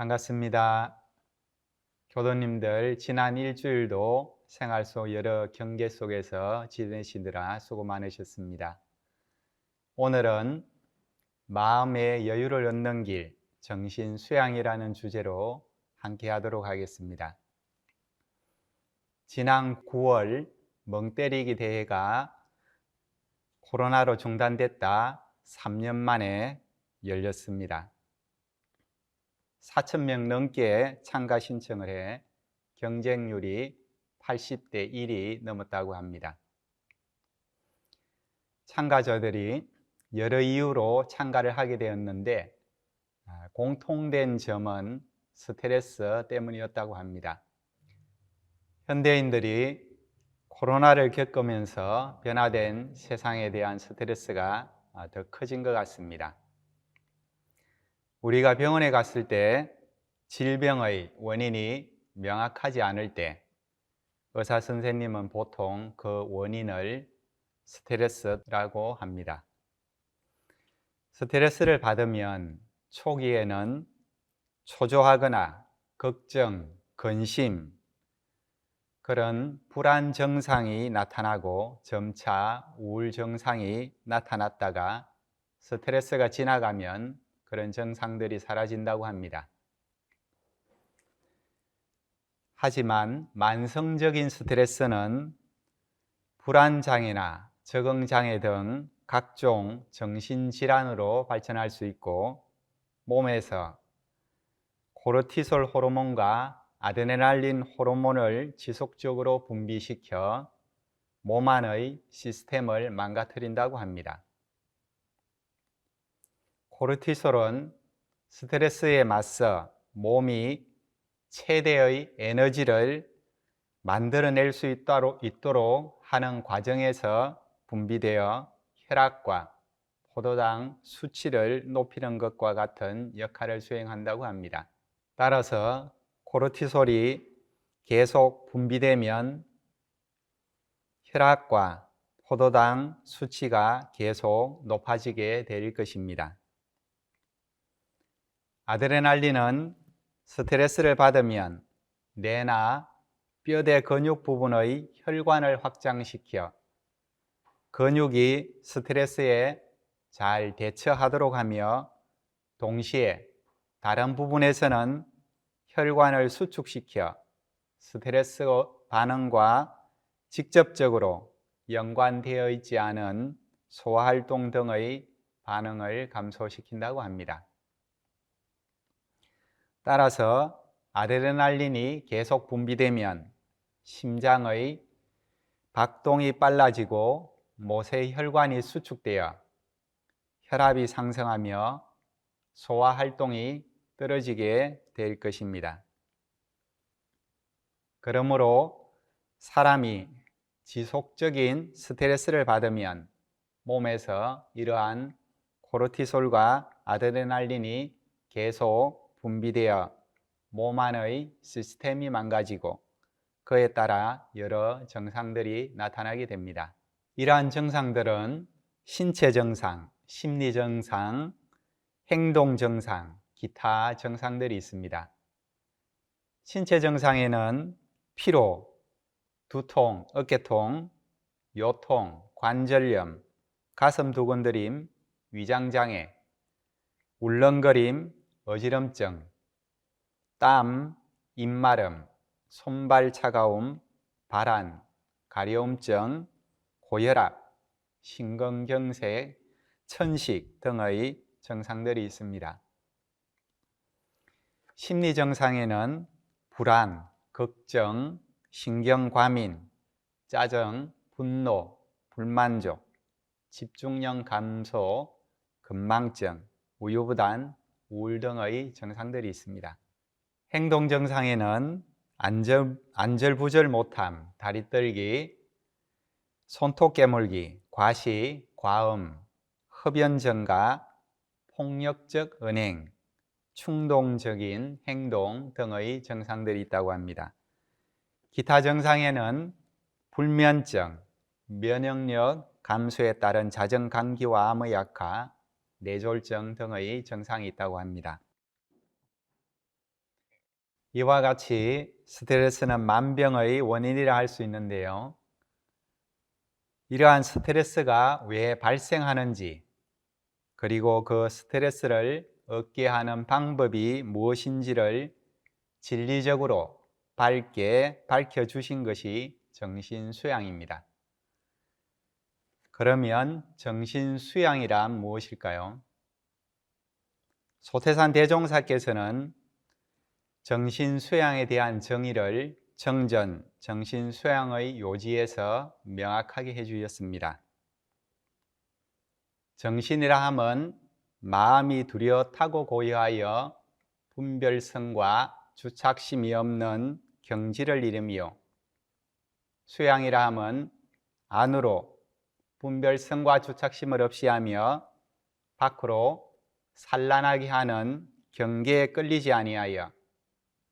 반갑습니다. 교도님들 지난 일주일도 생활 속 여러 경계 속에서 지내시느라 수고 많으셨습니다. 오늘은 마음의 여유를 얻는 길, 정신 수양이라는 주제로 함께 하도록 하겠습니다. 지난 9월 멍때리기 대회가 코로나로 중단됐다 3년 만에 열렸습니다. 4,000명 넘게 참가 신청을 해 경쟁률이 80대 1이 넘었다고 합니다. 참가자들이 여러 이유로 참가를 하게 되었는데 공통된 점은 스트레스 때문이었다고 합니다. 현대인들이 코로나를 겪으면서 변화된 세상에 대한 스트레스가 더 커진 것 같습니다. 우리가 병원에 갔을 때 질병의 원인이 명확하지 않을 때 의사 선생님은 보통 그 원인을 스트레스라고 합니다. 스트레스를 받으면 초기에는 초조하거나 걱정, 근심, 그런 불안 증상이 나타나고 점차 우울 증상이 나타났다가 스트레스가 지나가면 그런 증상들이 사라진다고 합니다. 하지만 만성적인 스트레스는 불안장애나 적응장애 등 각종 정신질환으로 발전할 수 있고 몸에서 코르티솔 호르몬과 아드레날린 호르몬을 지속적으로 분비시켜 몸 안의 시스템을 망가뜨린다고 합니다. 코르티솔은 스트레스에 맞서 몸이 최대의 에너지를 만들어낼 수 있도록 하는 과정에서 분비되어 혈압과 포도당 수치를 높이는 것과 같은 역할을 수행한다고 합니다. 따라서 코르티솔이 계속 분비되면 혈압과 포도당 수치가 계속 높아지게 될 것입니다. 아드레날린은 스트레스를 받으면 뇌나 뼈대 근육 부분의 혈관을 확장시켜 근육이 스트레스에 잘 대처하도록 하며 동시에 다른 부분에서는 혈관을 수축시켜 스트레스 반응과 직접적으로 연관되어 있지 않은 소화활동 등의 반응을 감소시킨다고 합니다. 따라서 아드레날린이 계속 분비되면 심장의 박동이 빨라지고 모세 혈관이 수축되어 혈압이 상승하며 소화활동이 떨어지게 될 것입니다. 그러므로 사람이 지속적인 스트레스를 받으면 몸에서 이러한 코르티솔과 아드레날린이 계속 분비되어 몸 안의 시스템이 망가지고 그에 따라 여러 증상들이 나타나게 됩니다. 이러한 증상들은 신체 증상, 심리 증상, 행동 증상, 기타 증상들이 있습니다. 신체 증상에는 피로, 두통, 어깨통, 요통, 관절염, 가슴 두근거림, 위장장애, 울렁거림, 어지럼증, 땀, 입마름, 손발 차가움, 발한, 가려움증, 고혈압, 심근경색, 천식 등의 증상들이 있습니다. 심리 증상에는 불안, 걱정, 신경과민, 짜증, 분노, 불만족, 집중력 감소, 건망증, 우유부단, 우울 등의 증상들이 있습니다. 행동 증상에는 안절부절 못함, 다리 떨기, 손톱 깨물기, 과시, 과음, 흡연 증가, 폭력적 언행, 충동적인 행동 등의 증상들이 있다고 합니다. 기타 증상에는 불면증, 면역력 감소에 따른 잦은 감기와 암의 약화, 뇌졸중 등의 증상이 있다고 합니다. 이와 같이 스트레스는 만병의 원인이라 할 수 있는데요. 이러한 스트레스가 왜 발생하는지, 그리고 그 스트레스를 얻게 하는 방법이 무엇인지를 진리적으로 밝게 밝혀주신 것이 정신수양입니다. 그러면 정신수양이란 무엇일까요? 소태산 대종사께서는 정신수양에 대한 정의를 정전, 정신수양의 요지에서 명확하게 해주셨습니다. 정신이라 함은 마음이 두려타고 고요하여 분별성과 주착심이 없는 경지를 이름이요, 수양이라 함은 안으로 분별성과 주착심을 없이 하며 밖으로 산란하게 하는 경계에 끌리지 아니하여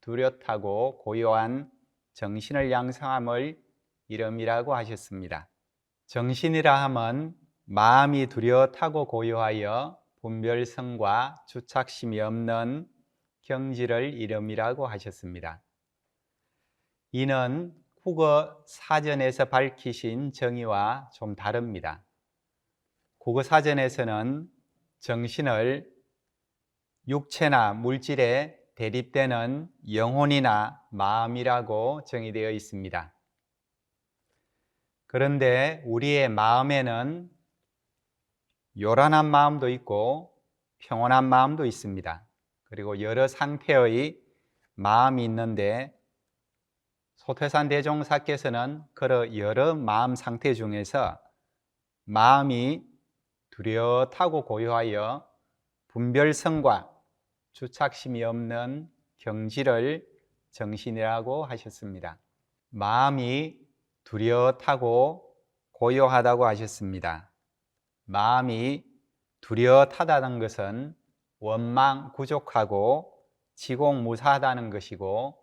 두렷하고 고요한 정신을 양성함을 이름이라고 하셨습니다. 정신이라 함은 마음이 두렷하고 고요하여 분별성과 주착심이 없는 경지를 이름이라고 하셨습니다. 이는 국어 사전에서 밝히신 정의와 좀 다릅니다. 국어 사전에서는 정신을 육체나 물질에 대립되는 영혼이나 마음이라고 정의되어 있습니다. 그런데 우리의 마음에는 요란한 마음도 있고 평온한 마음도 있습니다. 그리고 여러 상태의 마음이 있는데 소태산 대종사께서는 그런 여러 마음 상태 중에서 마음이 두려하고 고요하여 분별성과 주착심이 없는 경지를 정신이라고 하셨습니다. 마음이 두려하고 고요하다고 하셨습니다. 마음이 두려하다는 것은 원망부족하고 지공무사하다는 것이고,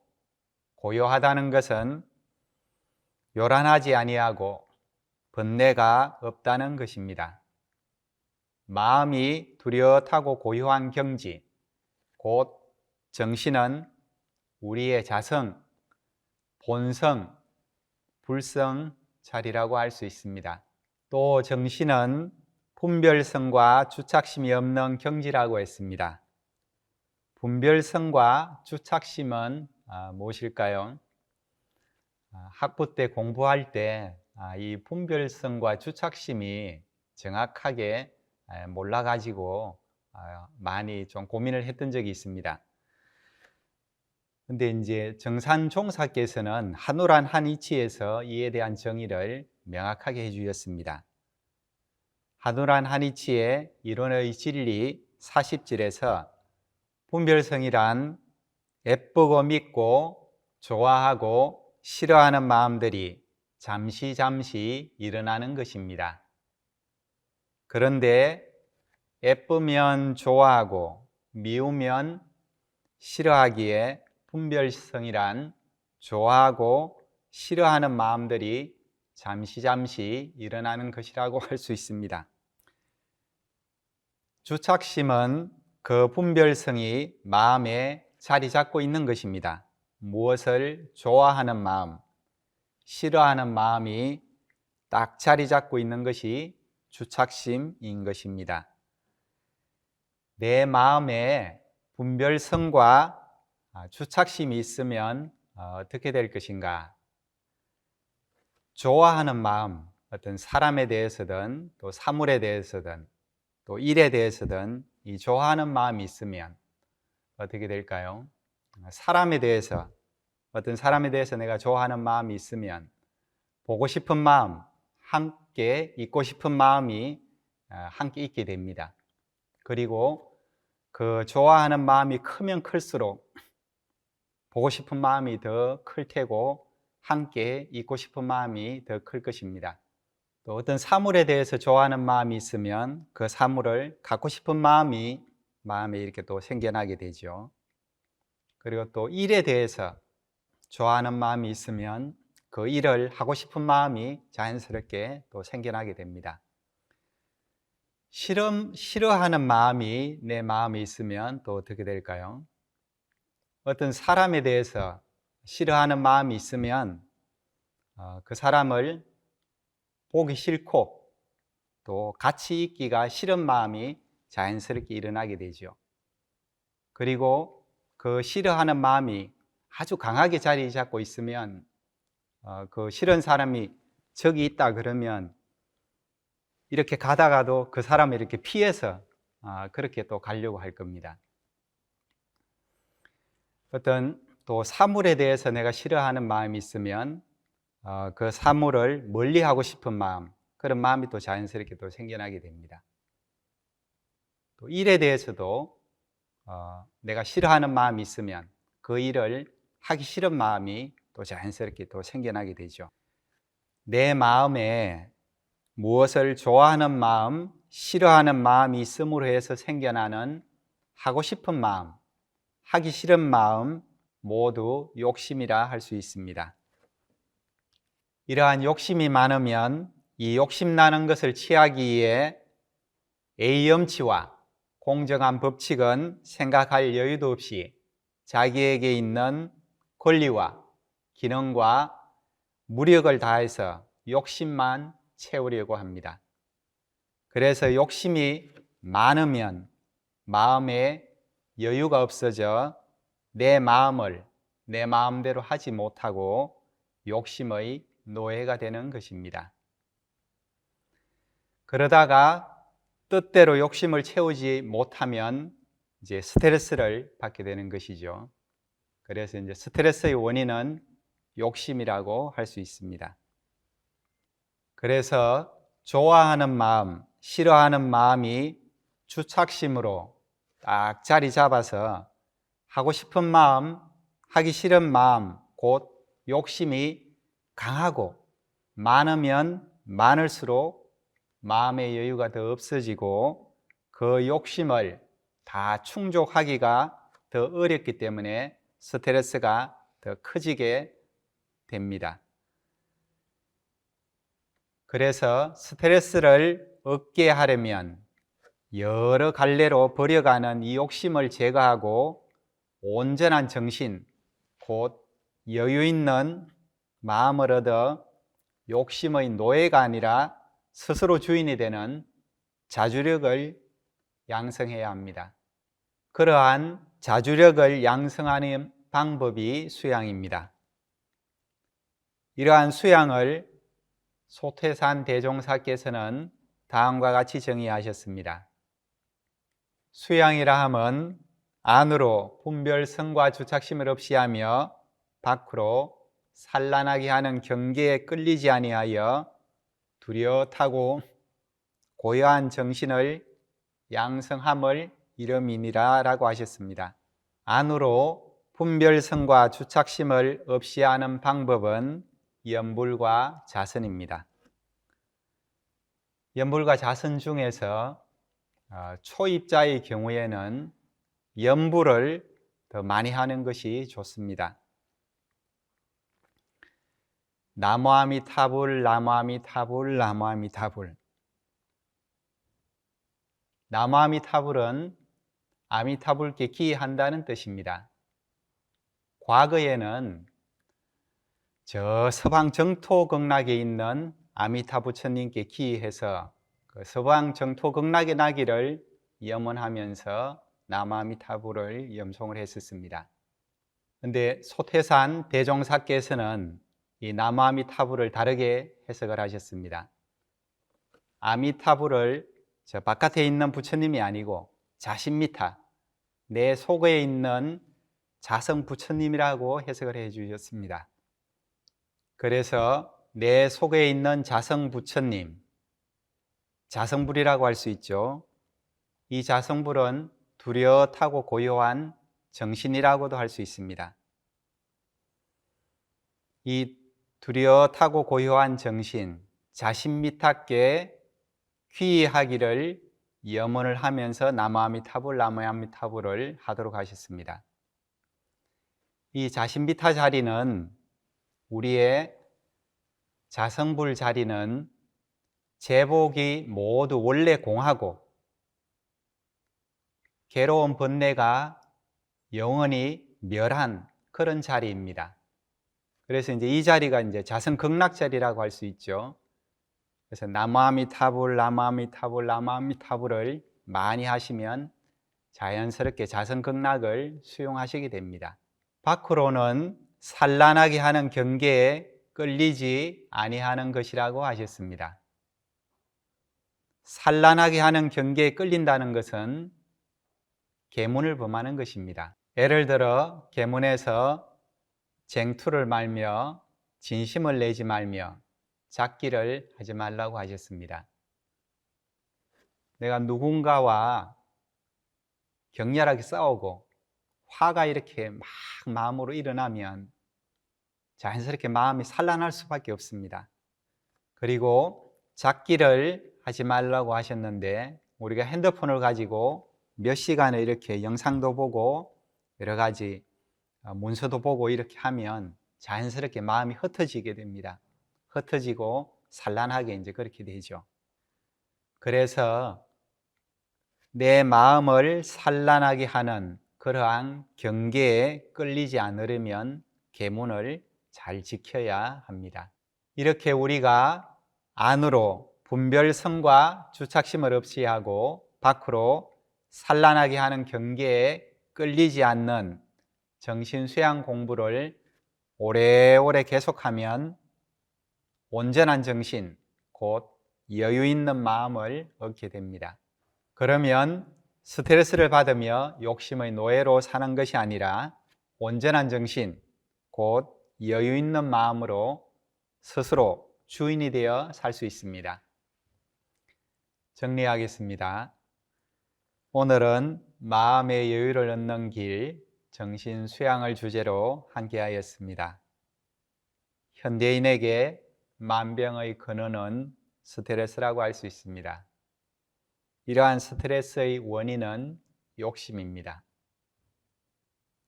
고요하다는 것은 요란하지 아니하고 번뇌가 없다는 것입니다. 마음이 두려하고 고요한 경지, 곧 정신은 우리의 자성, 본성, 불성 자리라고 할 수 있습니다. 또 정신은 분별성과 주착심이 없는 경지라고 했습니다. 분별성과 주착심은 무엇일까요? 학부 때 공부할 때 이 분별성과 주착심이 정확하게 몰라가지고 많이 좀 고민을 했던 적이 있습니다. 근데 이제 정산종사께서는 한오란 한이치에서 이에 대한 정의를 명확하게 해주셨습니다. 한오란 한이치의 이론의 진리 40질에서 분별성이란 예쁘고 믿고 좋아하고 싫어하는 마음들이 잠시 일어나는 것입니다. 그런데 예쁘면 좋아하고 미우면 싫어하기에 분별성이란 좋아하고 싫어하는 마음들이 잠시 일어나는 것이라고 할 수 있습니다. 주착심은 그 분별성이 마음에 자리 잡고 있는 것입니다. 무엇을 좋아하는 마음, 싫어하는 마음이 딱 자리 잡고 있는 것이 주착심인 것입니다. 내 마음에 분별성과 주착심이 있으면 어떻게 될 것인가? 좋아하는 마음, 어떤 사람에 대해서든 또 사물에 대해서든 또 일에 대해서든 이 좋아하는 마음이 있으면 어떻게 될까요? 사람에 대해서, 어떤 사람에 대해서 내가 좋아하는 마음이 있으면 보고 싶은 마음, 함께 있고 싶은 마음이 함께 있게 됩니다. 그리고 그 좋아하는 마음이 크면 클수록 보고 싶은 마음이 더 클 테고 함께 있고 싶은 마음이 더 클 것입니다. 또 어떤 사물에 대해서 좋아하는 마음이 있으면 그 사물을 갖고 싶은 마음이 마음에 이렇게 또 생겨나게 되죠. 그리고 또 일에 대해서 좋아하는 마음이 있으면 그 일을 하고 싶은 마음이 자연스럽게 또 생겨나게 됩니다. 싫어하는 마음이 내 마음에 있으면 또 어떻게 될까요? 어떤 사람에 대해서 싫어하는 마음이 있으면 그 사람을 보기 싫고 또 같이 있기가 싫은 마음이 자연스럽게 일어나게 되죠. 그리고 그 싫어하는 마음이 아주 강하게 자리 잡고 있으면 그 싫은 사람이 저기 있다 그러면 이렇게 가다가도 그 사람을 이렇게 피해서 그렇게 또 가려고 할 겁니다. 어떤 또 사물에 대해서 내가 싫어하는 마음이 있으면 그 사물을 멀리하고 싶은 마음, 그런 마음이 또 자연스럽게 또 생겨나게 됩니다. 또 일에 대해서도 내가 싫어하는 마음이 있으면 그 일을 하기 싫은 마음이 또 자연스럽게 또 생겨나게 되죠. 내 마음에 무엇을 좋아하는 마음, 싫어하는 마음이 있음으로 해서 생겨나는 하고 싶은 마음, 하기 싫은 마음 모두 욕심이라 할 수 있습니다. 이러한 욕심이 많으면 이 욕심나는 것을 취하기 위해 A염치와 공정한 법칙은 생각할 여유도 없이 자기에게 있는 권리와 기능과 무력을 다해서 욕심만 채우려고 합니다. 그래서 욕심이 많으면 마음에 여유가 없어져 내 마음을 내 마음대로 하지 못하고 욕심의 노예가 되는 것입니다. 그러다가 뜻대로 욕심을 채우지 못하면 이제 스트레스를 받게 되는 것이죠. 그래서 이제 스트레스의 원인은 욕심이라고 할 수 있습니다. 그래서 좋아하는 마음, 싫어하는 마음이 주착심으로 딱 자리 잡아서 하고 싶은 마음, 하기 싫은 마음, 곧 욕심이 강하고 많으면 많을수록 마음의 여유가 더 없어지고 그 욕심을 다 충족하기가 더 어렵기 때문에 스트레스가 더 커지게 됩니다. 그래서 스트레스를 없게 하려면 여러 갈래로 버려가는 이 욕심을 제거하고 온전한 정신, 곧 여유 있는 마음을 얻어 욕심의 노예가 아니라 스스로 주인이 되는 자주력을 양성해야 합니다. 그러한 자주력을 양성하는 방법이 수양입니다. 이러한 수양을 소태산 대종사께서는 다음과 같이 정의하셨습니다. 수양이라 함은 안으로 분별성과 주착심을 없이 하며 밖으로 산란하게 하는 경계에 끌리지 아니하여 두려타고 고요한 정신을 양성함을 이름이니라 라고 하셨습니다. 안으로 분별성과 주착심을 없이 하는 방법은 염불과 자선입니다. 염불과 자선 중에서 초입자의 경우에는 염불을 더 많이 하는 것이 좋습니다. 나무아미타불, 나무아미타불, 나무아미타불. 나무아미타불은 아미타불께 기한다는 뜻입니다. 과거에는 저 서방 정토 극락에 있는 아미타 부처님께 기해서 그 서방 정토 극락의 나기를 염원하면서 나무아미타불을 염송을 했었습니다. 그런데 소태산 대종사께서는 이 나무아미타불을 다르게 해석을 하셨습니다. 아미타불을 저 바깥에 있는 부처님이 아니고 자신미타, 내 속에 있는 자성 부처님이라고 해석을 해 주셨습니다. 그래서 내 속에 있는 자성 부처님, 자성불이라고 할 수 있죠. 이 자성불은 두렷하고 고요한 정신이라고도 할 수 있습니다. 이 두렷하고 고요한 정신, 자신미타께 귀의하기를 염원을 하면서 나무아미타불, 나무아미타불을 하도록 하셨습니다. 이 자신미타 자리는 우리의 자성불 자리는 제복이 모두 원래 공하고 괴로운 번뇌가 영원히 멸한 그런 자리입니다. 그래서 이제 이 자리가 이제 자성극락 자리라고 할 수 있죠. 그래서 나무아미타불, 나무아미타불, 나무아미타불을 많이 하시면 자연스럽게 자성극락을 수용하시게 됩니다. 밖으로는 산란하게 하는 경계에 끌리지 아니하는 것이라고 하셨습니다. 산란하게 하는 경계에 끌린다는 것은 계문을 범하는 것입니다. 예를 들어 계문에서 쟁투를 말며 진심을 내지 말며 작기를 하지 말라고 하셨습니다. 내가 누군가와 격렬하게 싸우고 화가 이렇게 막 마음으로 일어나면 자연스럽게 마음이 산란할 수밖에 없습니다. 그리고 작기를 하지 말라고 하셨는데 우리가 핸드폰을 가지고 몇 시간을 이렇게 영상도 보고 여러 가지 문서도 보고 이렇게 하면 자연스럽게 마음이 흩어지게 됩니다. 흩어지고 산란하게 이제 그렇게 되죠. 그래서 내 마음을 산란하게 하는 그러한 경계에 끌리지 않으려면 계문을 잘 지켜야 합니다. 이렇게 우리가 안으로 분별성과 주착심을 없이 하고 밖으로 산란하게 하는 경계에 끌리지 않는 정신수양 공부를 오래오래 계속하면 온전한 정신, 곧 여유 있는 마음을 얻게 됩니다. 그러면 스트레스를 받으며 욕심의 노예로 사는 것이 아니라 온전한 정신, 곧 여유 있는 마음으로 스스로 주인이 되어 살 수 있습니다. 정리하겠습니다. 오늘은 마음의 여유를 얻는 길, 정신 수양을 주제로 함께 하였습니다. 현대인에게 만병의 근원은 스트레스라고 할 수 있습니다. 이러한 스트레스의 원인은 욕심입니다.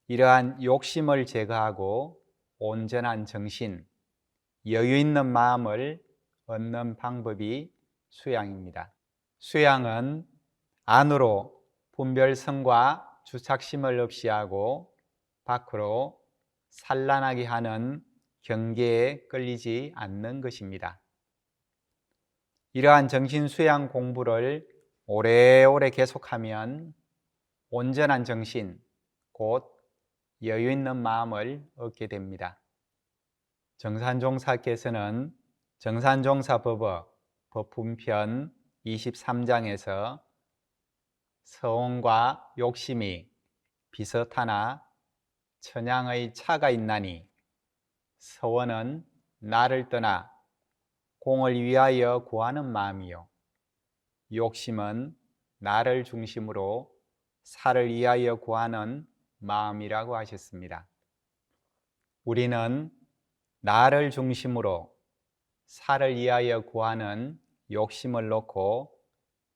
이러한 욕심을 제거하고 온전한 정신, 여유 있는 마음을 얻는 방법이 수양입니다. 수양은 안으로 분별성과 주착심을 없이 하고 밖으로 산란하게 하는 경계에 끌리지 않는 것입니다. 이러한 정신수양 공부를 오래오래 계속하면 온전한 정신, 곧 여유 있는 마음을 얻게 됩니다. 정산종사께서는 정산종사법어 법품편 23장에서 서원과 욕심이 비슷하나 천양의 차가 있나니 서원은 나를 떠나 공을 위하여 구하는 마음이요 욕심은 나를 중심으로 살을 위하여 구하는 마음이라고 하셨습니다. 우리는 나를 중심으로 살을 위하여 구하는 욕심을 놓고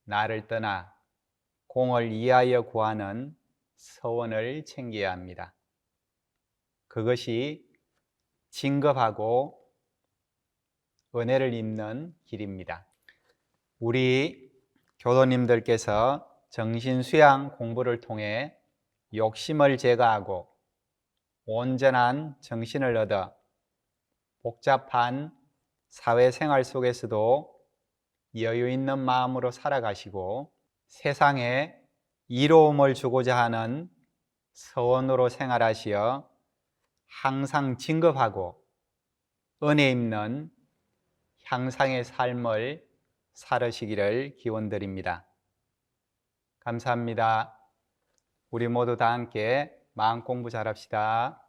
나를 떠나 공을 위하여 구하는 서원을 챙겨야 합니다. 그것이 진급하고 은혜를 입는 길입니다. 우리 교도님들께서 정신수양 공부를 통해 욕심을 제거하고 온전한 정신을 얻어 복잡한 사회생활 속에서도 여유 있는 마음으로 살아가시고 세상에 이로움을 주고자 하는 서원으로 생활하시어 항상 진급하고 은혜 입는 향상의 삶을 살으시기를 기원드립니다. 감사합니다. 우리 모두 다 함께 마음 공부 잘합시다.